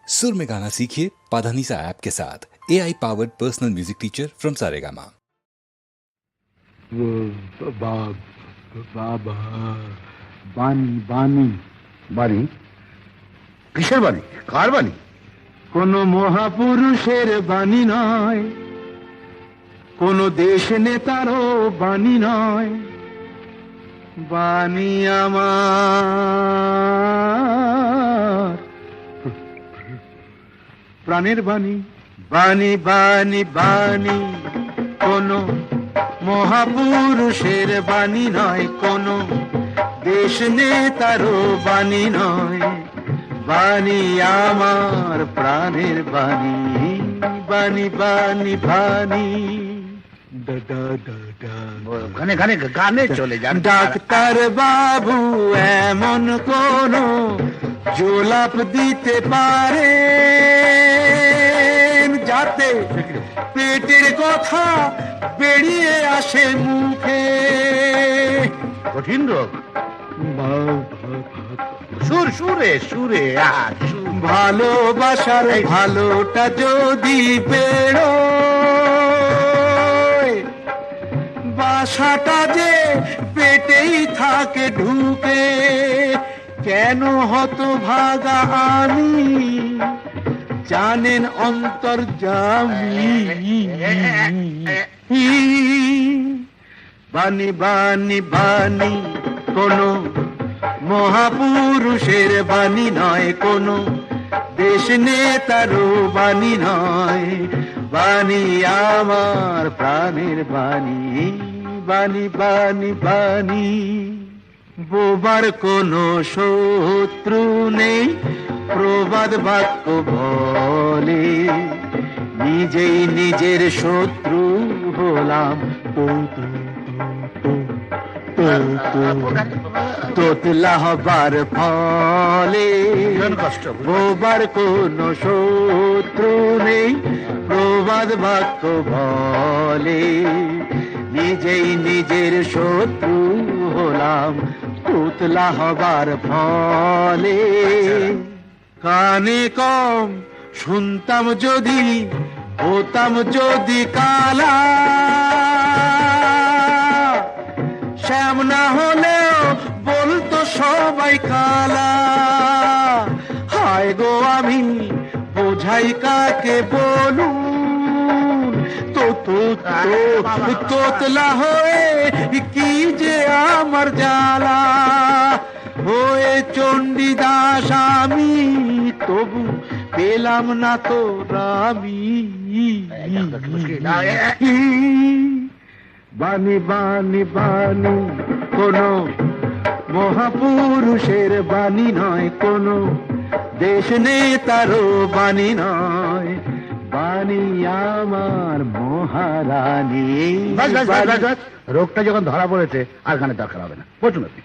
सुर में गाना सीखिए पाधानीसा ऐप के साथ AI powered personal music teacher from Saregama. বাবা বাণী বাণী বাণী? কিসের বাণী? কার বাণী? কোন মহাপুরুষের বাণী নয়, কোন দেশ নেতারও বাণী নয়, বাণী আমার প্রাণের বাণী। বাণী বাণী বাণী কোন মহাপুরুষের বাণী নয়, কোন দেশ নেতারও বাণী নয়, বাণী আমার প্রাণের বাণী। বাণী বাণী বাণী গানে গানে গানে চলে যান। ডাক্তার বাবু এমন কোন জোলাপ দিতে পারে যাতে পেটের কথা বেরিয়ে আসে মুখে। কঠিন রোগ? সুর সুরে সুরে ভালোবাসার ভালোটা যদি বেরোয়, বাসাটা যে পেটেই থাকে ঢুকে, কেন হতভাগা আমি জানেন অন্তর্যামী। বাণী বাণী বাণী কোন মহাপুরুষের বাণী নয়, কোন দেশ নেতারও বাণী নয়, বাণী আমার প্রাণের বাণী। বাণী বাণী বাণী বোবার কোনো শত্রু নেই, প্রবাদ বাক্য বলে, নিজেই নিজের শত্রু হলাম। তোতলা হবার ফলে বোবার কোনো শত্রু নেই, প্রবাদ বাক্য বলে, নিজেই নিজের শত্রু হলাম তোতলা হবার ফলে। কানে কম শুনতাম যদি, হতাম যদি কালা, শ্যাম না হলেও বলতো সবাই কালা। হায় গো আমি বোঝাই কাকে বলুন, তোতলা হয়ে কি যে আমার জ্বালা। হয়ে চণ্ডীদাস আমি তবু পেলাম না তো রামি। বাণী বাণী বাণী কোন মহাপুরুষের বাণী নয়, কোন দেশ নেতারও বাণী নয়, বাণী আমার মহারানী। রোগটা যখন ধরা পড়েছে আর গানের দরকার হবে না, বলুন আপনি।